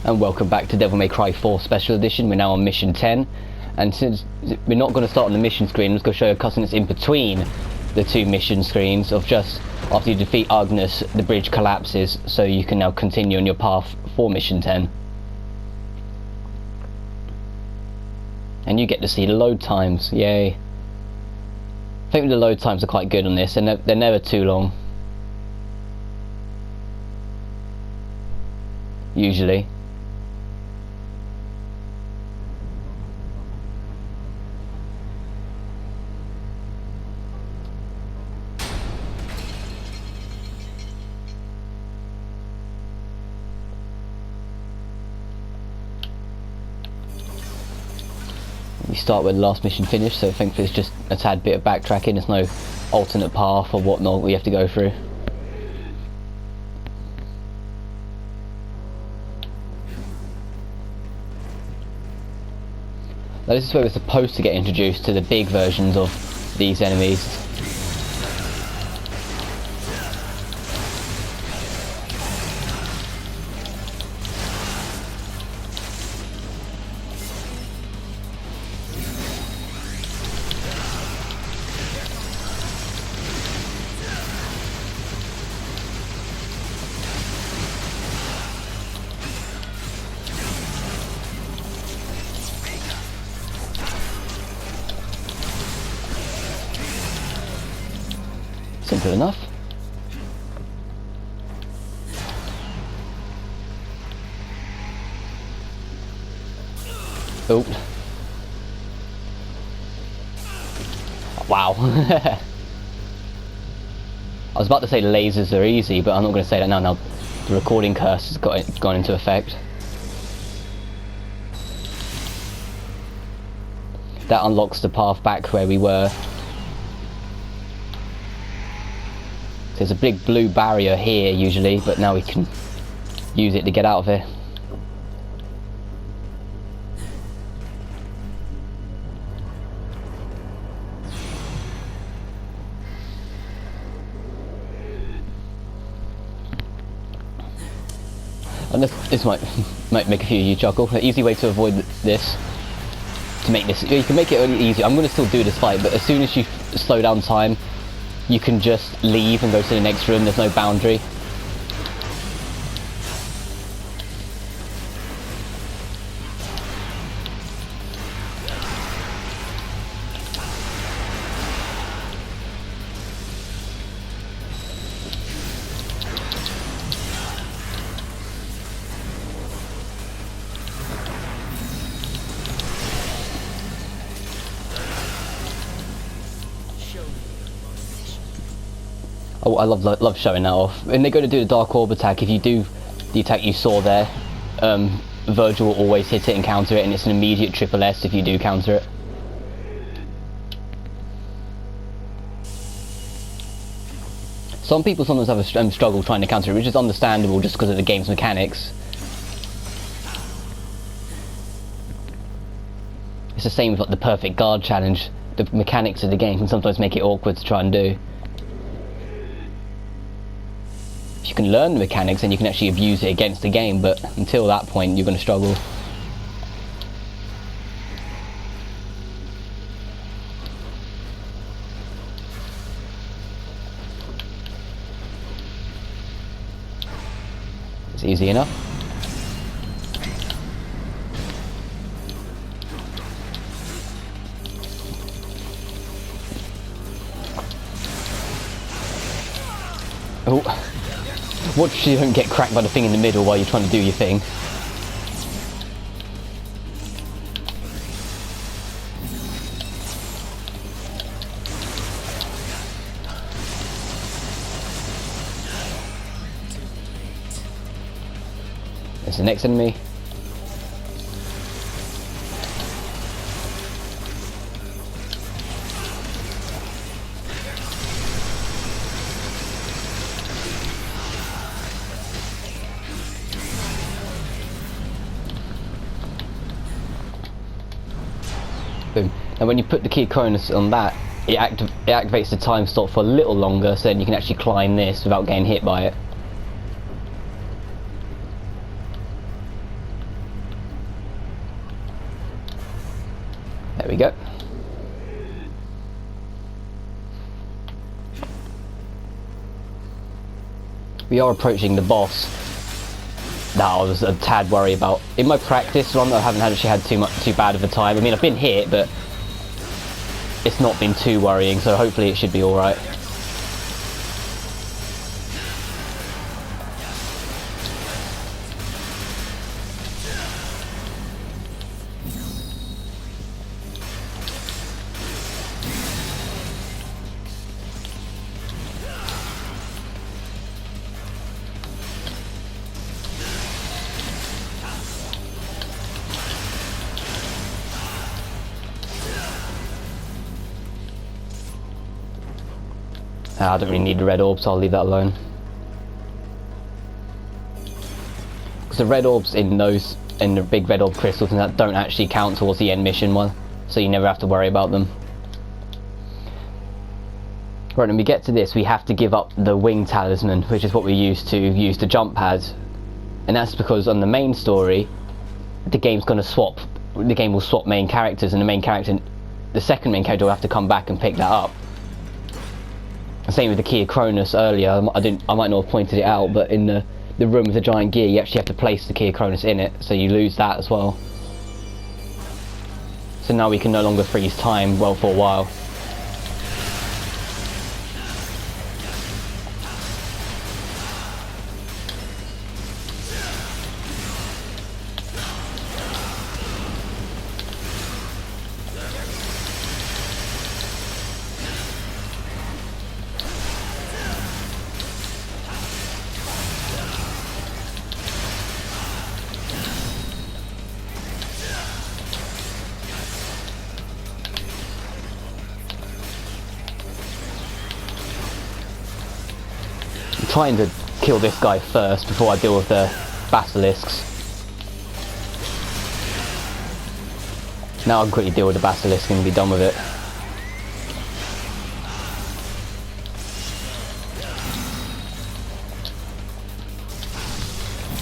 And welcome back to Devil May Cry 4 Special Edition. We're now on mission 10, and since we're not going to start on the mission screen, I'm just going to show you a cutscene that's in between the two mission screens of just after you defeat Agnes, the bridge collapses, so you can now continue on your path for mission 10. And you get to see the load times, yay. I think the load times are quite good on this, and they're never too long. Usually. You start where the last mission finished, so thankfully it's just a tad bit of backtracking. There's no alternate path or whatnot we have to go through. Now this is where we're supposed to get introduced to the big versions of these enemies. Simple enough. Oh. Wow. I was about to say the lasers are easy, but I'm not going to say that now. Now the recording curse has gone into effect. That unlocks the path back where we were. There's a big blue barrier here usually, but now we can use it to get out of here. And this might make a few of you chuckle. An easy way to avoid this, to make this, you can make it really easy. I'm going to still do this fight, but as soon as you slow down time, you can just leave and go to the next room. There's no boundary. Oh, I love showing that off. When they go to do the Dark Orb attack, if you do the attack you saw there, Virgil will always hit it and counter it, and it's an immediate triple S if you do counter it. Some people sometimes have a struggle trying to counter it, which is understandable just because of the game's mechanics. It's the same with like the perfect guard challenge. The mechanics of the game can sometimes make it awkward to try and do. You can learn the mechanics and you can actually abuse it against the game, but until that point you're going to struggle. It's easy enough. Oh. Watch so you don't get cracked by the thing in the middle while you're trying to do your thing. There's the next enemy. Boom. And when you put the key Cronus on that, it activates the time stop for a little longer, so then you can actually climb this without getting hit by it. There we go. We are approaching the boss that I was a tad worried about. In my practice run, I haven't actually had too bad of a time. I mean, I've been hit, but it's not been too worrying, so hopefully it should be alright. I don't really need the red orb, so I'll leave that alone. Because the red orbs in the big red orb crystals and that don't actually count towards the end mission one, so you never have to worry about them. Right, when we get to this, we have to give up the wing talisman, which is what we used to use the jump pads. And that's because on the main story, the game will swap main characters, and the second main character will have to come back and pick that up. Same with the Key of Cronus earlier. I might not have pointed it out, but in the room with the giant gear, you actually have to place the Key of Cronus in it, so you lose that as well. So now we can no longer freeze time, well, for a while. Trying to kill this guy first before I deal with the basilisks. Now I can quickly deal with the basilisk and be done with it.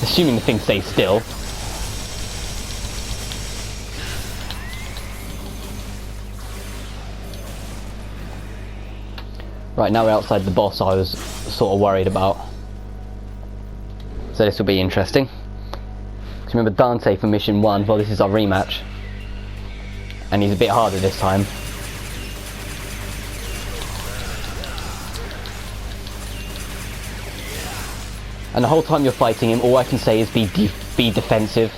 Assuming the thing stays still. Right, now we're outside the boss I was sort of worried about. So this will be interesting. Because remember Dante from mission 1, well, this is our rematch. And he's a bit harder this time. And the whole time you're fighting him, all I can say is be defensive.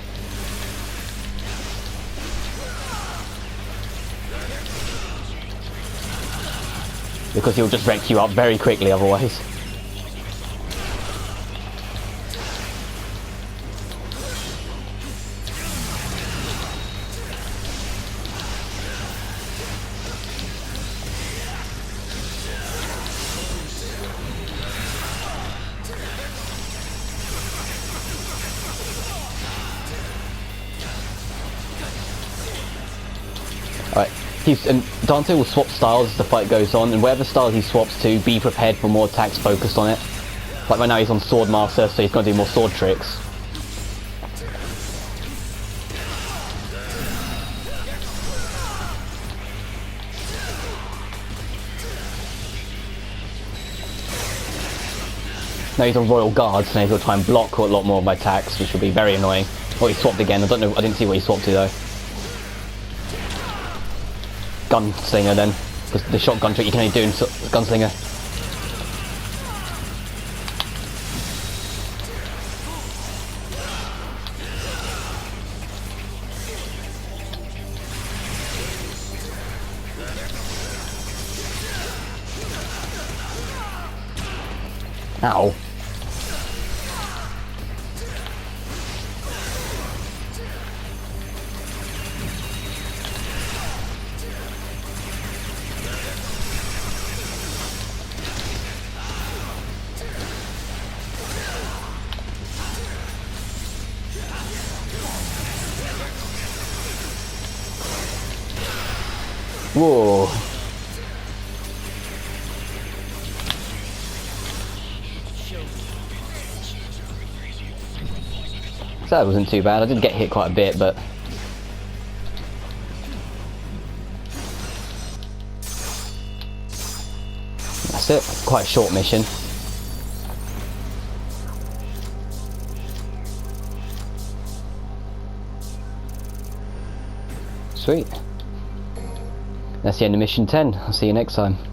Because he'll just wreck you up very quickly otherwise. Alright. And Dante will swap styles as the fight goes on, and whatever style he swaps to, be prepared for more attacks focused on it. Like right now he's on Sword Master, so he's going to do more sword tricks. Now he's on Royal Guard, so now he's going to try and block a lot more of my attacks, which will be very annoying. Oh, he swapped again. I didn't see what he swapped to though. Gunslinger then, because the shotgun trick you can only do in Gunslinger. Ow. Whoa. So that wasn't too bad. I did get hit quite a bit, but that's it. Quite a short mission. Sweet. That's the end of mission 10. I'll see you next time.